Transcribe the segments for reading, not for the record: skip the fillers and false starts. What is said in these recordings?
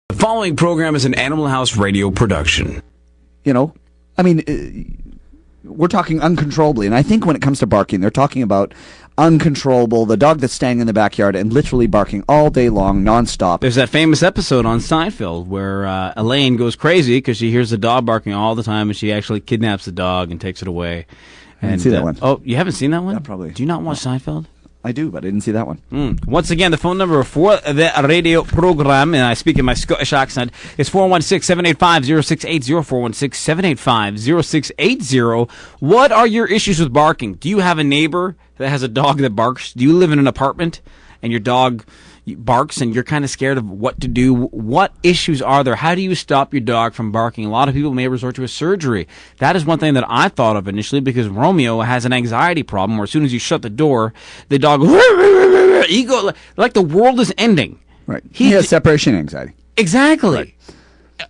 The following program is an Animal House radio production. You know, I mean, we're talking uncontrollably, and I think when it comes to barking, they're talking about uncontrollable, the dog that's standing in the backyard and literally barking all day long, nonstop. There's that famous episode on Seinfeld where Elaine goes crazy because she hears the dog barking all the time, and she actually kidnaps the dog and takes it away. I didn't see that one. Oh, you haven't seen that one? Yeah, probably. Do you not watch Seinfeld? I do, but I didn't see that one. Once again, the phone number for the radio program, and I speak in my Scottish accent, is 416-785-0680, 416-785-0680. What are your issues with barking? Do you have a neighbor that has a dog that barks? Do you live in an apartment and your dog barks and you're kind of scared of what to do? What issues are there? How do you stop your dog from barking? A lot of people may resort to a surgery. That is one thing that I thought of initially because Romeo has an anxiety problem where as soon as you shut the door, the dog, you go like the world is ending. Right. He has separation anxiety. Exactly. Right.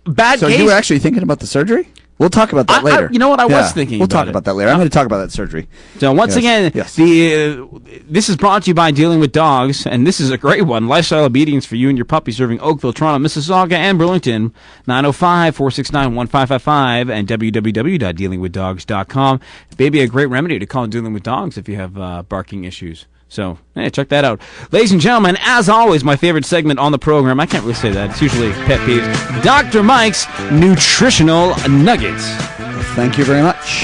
Bad So case. you were actually thinking about the surgery? We'll talk about that later. You know what? I was thinking We'll talk about about that later. I'm going to talk about that surgery. So once again, this is brought to you by Dealing with Dogs, and this is a great one. Lifestyle obedience for you and your puppy, serving Oakville, Toronto, Mississauga, and Burlington. 905-469-1555 and www.dealingwithdogs.com. Maybe a great remedy to call Dealing with Dogs if you have barking issues. So, hey, check that out. Ladies and gentlemen, as always, my favorite segment on the program, I can't really say that, it's usually pet peeves, Dr. Mike's Nutritional Nuggets. Thank you very much.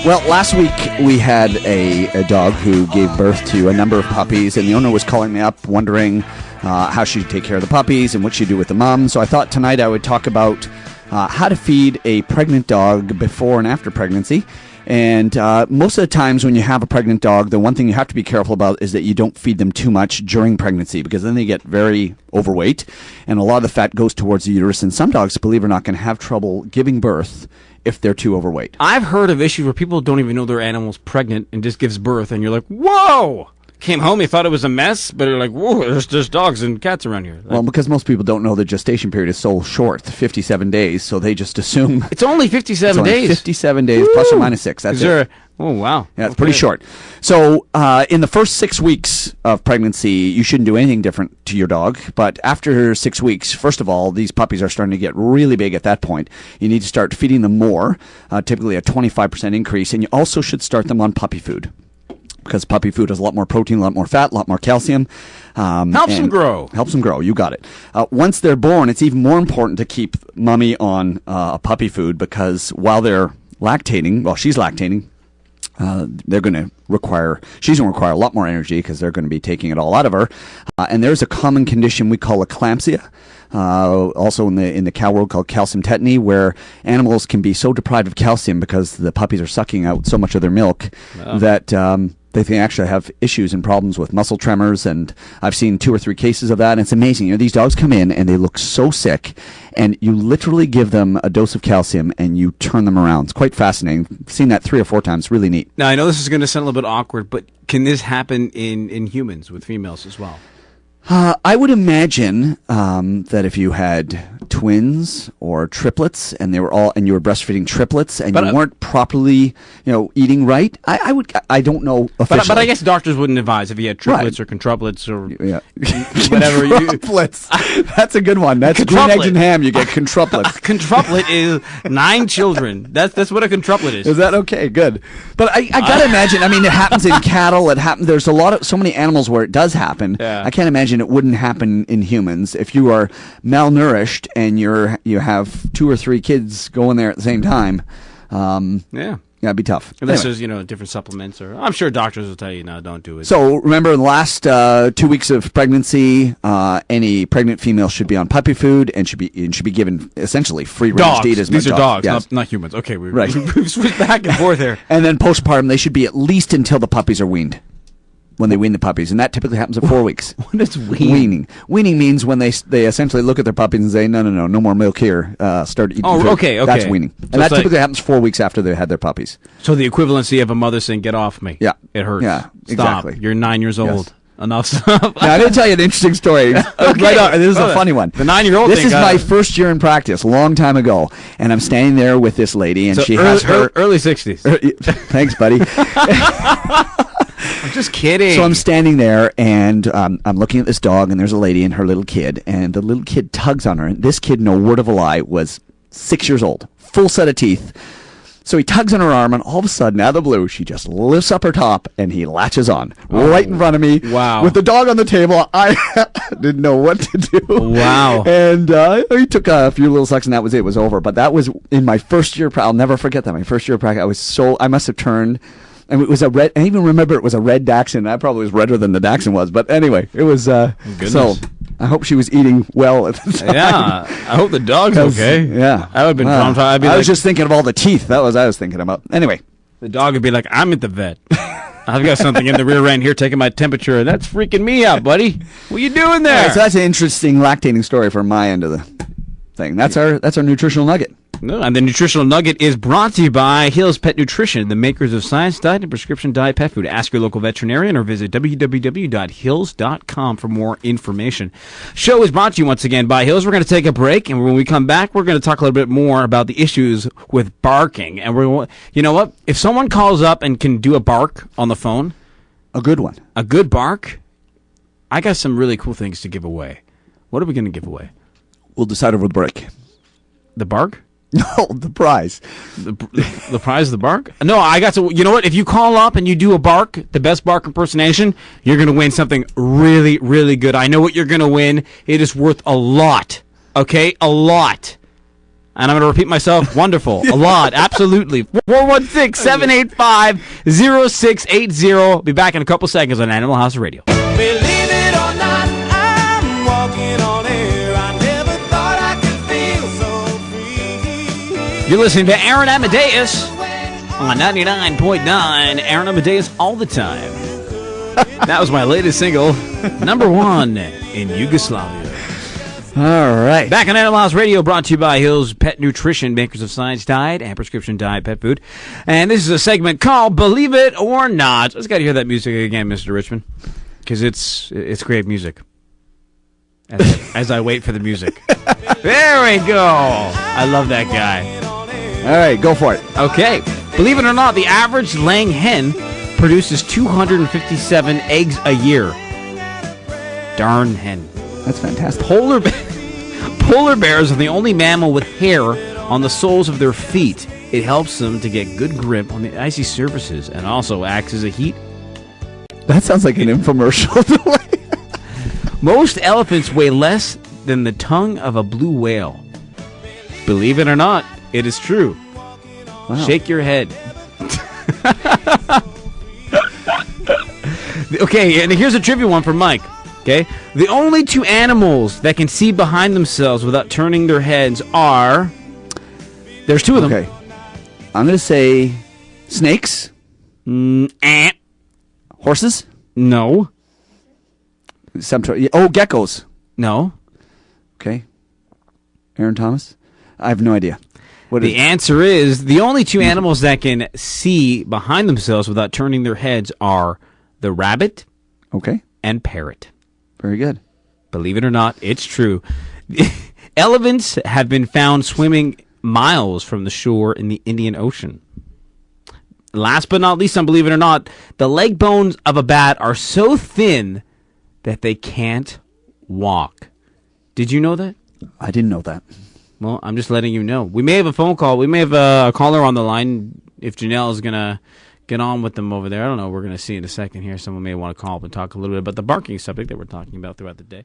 Well, last week we had a dog who gave birth to a number of puppies, and the owner was calling me up wondering how she'd take care of the puppies and what she'd do with the mom. So I thought tonight I would talk about how to feed a pregnant dog before and after pregnancy. And most of the times when you have a pregnant dog, the one thing you have to be careful about is that you don't feed them too much during pregnancy because then they get very overweight and a lot of the fat goes towards the uterus. And some dogs, believe it or not, can have trouble giving birth if they're too overweight. I've heard of issues where people don't even know their animal's pregnant and just gives birth and you're like, whoa! Came home, he thought it was a mess, but you're like, whoa, there's dogs and cats around here. Well, because most people don't know the gestation period is so short, 57 days, so they just assume... It's only 57 days. 57 days, plus or minus 6, that's it. Oh, wow. Yeah, it's pretty short. So, in the first 6 weeks of pregnancy, you shouldn't do anything different to your dog, but after 6 weeks, first of all, these puppies are starting to get really big at that point. You need to start feeding them more, typically a 25% increase, and you also should start them on puppy food. Because puppy food has a lot more protein, a lot more fat, a lot more calcium. Helps them grow. Helps them grow. You got it. Once they're born, it's even more important to keep mommy on puppy food because while they're lactating, while she's lactating, she's going to require a lot more energy because they're going to be taking it all out of her. And there's a common condition we call eclampsia. Also in the cow world called calcium tetany, where animals can be so deprived of calcium because the puppies are sucking out so much of their milk that they can actually have issues and problems with muscle tremors, and I've seen 2 or 3 cases of that, and it's amazing. You know, these dogs come in and they look so sick, and you literally give them a dose of calcium and you turn them around. It's quite fascinating. I've seen that 3 or 4 times. Really neat. Now, I know this is going to sound a little bit awkward, but can this happen in humans with females as well? I would imagine that if you had twins or triplets and you were breastfeeding triplets and you weren't properly, eating right, I don't know officially. But I guess doctors wouldn't advise if you had triplets or quintuplets or whatever. Quintuplets. That's a good one. That's green eggs and ham. You get quintuplets. A quintuplet is 9 children. That's what a quintuplet is. Is that okay? Good. But I gotta imagine. I mean, it happens in cattle. It happens. There's so many animals where it does happen. Yeah. I can't imagine it wouldn't happen in humans. If you are malnourished and you have 2 or 3 kids going there at the same time, it'd be tough. Unless there's different supplements, or I'm sure doctors will tell you no, don't do it. So remember, in the last 2 weeks of pregnancy, any pregnant female should be on puppy food and should be given essentially free range to eat as much. These are dogs, yes. not humans. Okay, we've switched back and forth here. And then postpartum, they should be at least until the puppies are weaned. When they wean the puppies, and that typically happens at 4 weeks. What is weaning? Weaning means when they essentially look at their puppies and say, no more milk here, start eating food. Okay. That's weaning. And that typically happens 4 weeks after they had their puppies. So the equivalency of a mother saying, get off me. Yeah. It hurts. Yeah, Stop. exactly. You're 9 years old. Yes. Enough stuff. Now, I'm going to tell you an interesting story. Right on. This is a funny one. The 9-year-old This is my first year in practice, a long time ago, and I'm standing there with this lady, and she has her... Early 60s. Thanks, buddy. I'm just kidding. So I'm standing there, and I'm looking at this dog, and there's a lady and her little kid, and the little kid tugs on her. And this kid, no word of a lie, was 6 years old, full set of teeth. So he tugs on her arm, and all of a sudden, out of the blue, she just lifts up her top, and he latches on right in front of me. Wow. With the dog on the table, I didn't know what to do. Wow. And he took a few little sucks, and that was it. It was over. But that was in my first year. I'll never forget that. My first year of practice, I must have turned, and it was a red. I even remember it was a red Dachshund. That probably was redder than the Dachshund was. But anyway, it was. So I hope she was eating well at the time. Yeah, I hope the dog's okay. Yeah, I would have been traumatized. I was just thinking of all the teeth. That was I was thinking about. Anyway, the dog would be like, "I'm at the vet. I've got something in the rear end here taking my temperature, and that's freaking me out, buddy. What are you doing there?" Right, so that's an interesting lactating story from my end of the thing. That's our nutritional nugget. No, and the nutritional nugget is brought to you by Hill's Pet Nutrition, the makers of Science Diet and Prescription Diet Pet Food. Ask your local veterinarian or visit www.hills.com for more information. Show is brought to you once again by Hills. We're going to take a break, and when we come back, we're going to talk a little bit more about the issues with barking. And you know what? If someone calls up and can do a bark on the phone, a good one, a good bark, I got some really cool things to give away. What are we going to give away? We'll decide over the break. The bark? No, the prize. The prize of the bark? No, I got to. You know what? If you call up and you do a bark, the best bark impersonation, you're going to win something really, really good. I know what you're going to win. It is worth a lot. Okay? A lot. And I'm going to repeat myself. Wonderful. A lot. Absolutely. 416-785-0680. Be back in a couple seconds on Animal House Radio. Believe it or not, I'm walking on air. I never thought I could feel so free. You're listening to Aaron Amadeus on 99.9. Aaron Amadeus all the time. That was my latest single, #1 in Yugoslavia. All right. Back on Animal House Radio, brought to you by Hill's Pet Nutrition, makers of Science Diet and Prescription Diet Pet Food. And this is a segment called Believe It or Not. Let's got to hear that music again, Mr. Richmond, because it's great music. As I wait for the music. There we go. I love that guy. All right, go for it. Okay. Believe it or not, the average laying hen produces 257 eggs a year. Darn hen. That's fantastic. Polar bears are the only mammal with hair on the soles of their feet. It helps them to get good grip on the icy surfaces and also acts as a heat. That sounds like an infomercial. Most elephants weigh less than the tongue of a blue whale. Believe it or not, it is true. Wow. Shake your head. Okay, and here's a trivia one for Mike. Okay, the only two animals that can see behind themselves without turning their heads are... There's two of them. Okay. I'm going to say snakes. Horses? No. Geckos. No. Okay. Aaron Thomas? I have no idea. What The answer is the only two animals that can see behind themselves without turning their heads are the rabbit Okay. and parrot. Very good. Believe it or not, it's true. Elephants have been found swimming miles from the shore in the Indian Ocean. Last but not least, believe it or not, the leg bones of a bat are so thin that they can't walk. Did you know that? I didn't know that. Well, I'm just letting you know. We may have a phone call. We may have a caller on the line if Janelle is going to get on with them over there. I don't know. We're going to see in a second here. Someone may want to call up and talk a little bit about the barking subject that we're talking about throughout the day.